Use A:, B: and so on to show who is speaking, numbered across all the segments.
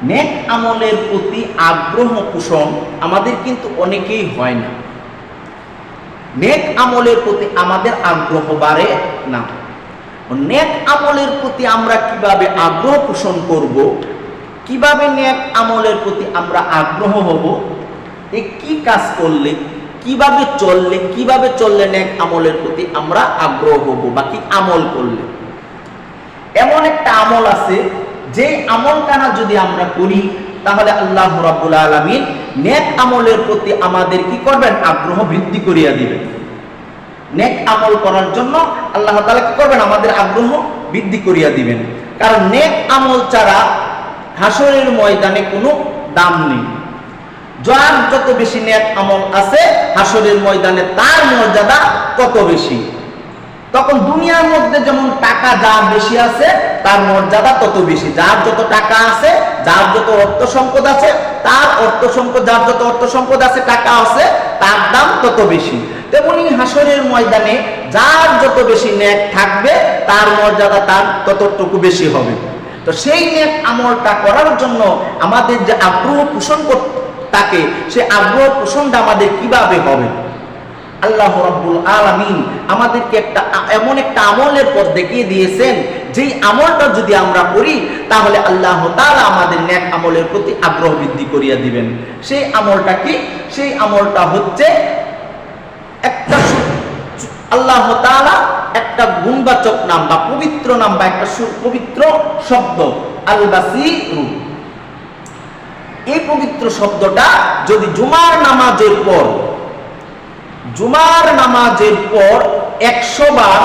A: নেক আমলের প্রতি আগ্রহ পোষণ আমাদের কিন্তু অনেকেই হয় না। নেক আমলের প্রতি আমাদের আগ্রহ বাড়ে না। নেক আমলের প্রতি আমরা কিভাবে আগ্রহ পোষণ করব, কিভাবে নেক আমলের প্রতি আমরা আগ্রহ হব, কি কাজ করলে, কিভাবে চললে নেক আমলের প্রতি আমরা আগ্রহ হব বা কি আমল করলে। এমন একটা আমল আছে যে আমলখানা যদি আমরা করি তাহলে আল্লাহ রাব্বুল আলামিন নেক আমলের প্রতি আমাদের কি করবেন, আগ্রহ বৃদ্ধি করিয়া দিবেন। নেক আমল করার জন্য আল্লাহ তাআলা কি করবেন, আমাদের আগ্রহ বৃদ্ধি করিয়া দিবেন। কারণ নেক আমল ছাড়া হাসরের ময়দানে কোনো দাম নেই। যার যত বেশি নেক আমল আছে হাসরের ময়দানে তার মর্যাদা তত বেশি। তখন দুনিয়ার মধ্যে যেমন টাকা যার বেশি আছে তার মর্যাদা তত বেশি। যার যত টাকা আছে, যার যত অর্থ সম্পদ আছে, তার অর্থ সম্পদ, যার যত অর্থ সম্পদ আছে, টাকা আছে, তার দাম তত বেশি। তেমনি হাসরের ময়দানে যার যত বেশি নেক থাকবে তার মর্যাদা তার ততটুকু বেশি হবে। তো সেই নেক আমলটা করার জন্য আমাদের যে আগ্রহ পোষণ থাকে, সেই আগ্রহ পোষণটা আমাদের কিভাবে হবে। আল্লাহ রাব্বুল আলামিন আমাদেরকে এমন একটা আমলের পথ দেখিয়ে দিয়েছেন, যেই আমলটা যদি আমরা করি তাহলে আল্লাহ তাআলা আমাদের নেক আমলের প্রতি আগ্রহ বৃদ্ধি করিয়া দিবেন। সেই আমলটা কি? সেই আমলটা হচ্ছে একটা আল্লাহ তাআলা একটা গুণবাচক নাম বা পবিত্র নাম বা একটা পবিত্র শব্দ আল বাসীর। এই পবিত্র শব্দটা যদি জুমার নামাজের পর 100 বার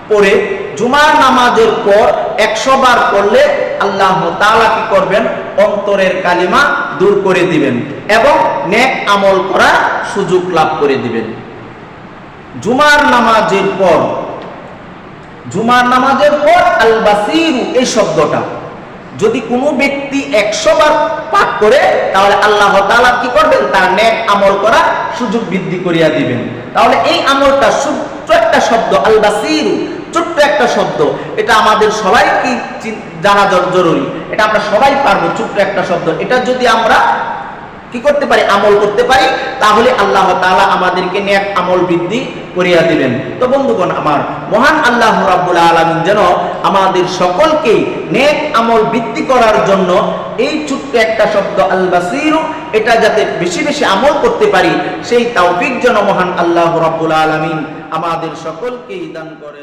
A: পড়ে, জুমার নামাজের পর 100 বার পড়লে আল্লাহ তাআলা কি করবেন, অন্তরের কালিমা দূর করে দিবেন এবং নেক আমল করার সুযোগ লাভ করে দিবেন। জুমার নামাজের পর আল বাসীর এই শব্দটা যদি কোনো ব্যক্তি 100 বার পাঠ করে তাহলে আল্লাহ তাআলা কি করবেন, তার নেক আমল করার সুযোগ বৃদ্ধি করিয়া দিবেন। তাহলে এই আমলটা ছোট্ট একটা শব্দ, আল বাসীর, ছোট্ট একটা শব্দ, এটা আমাদের সবাইকে জানা জরুরি। এটা আমরা সবাই পারবো, ছোট্ট একটা শব্দ। এটা যদি আমরা কি করতে পারি, আমল করতে পারি, তাহলে আল্লাহ তাআলা আমাদেরকে নেক আমল বৃদ্ধি করিয়া দিবেন। তো বন্ধুগণ আমার, মহান আল্লাহ রাব্বুল আলামিন যেন আমাদের সকলকে নেক আমল বৃদ্ধি করার জন্য এই ছোট্ট একটা শব্দ আল বাসীর, এটা যাতে বেশি বেশি আমল করতে পারি, সেই তৌফিক যেন মহান আল্লাহ রাব্বুল আলামিন আমাদের সকলকেই দান করে।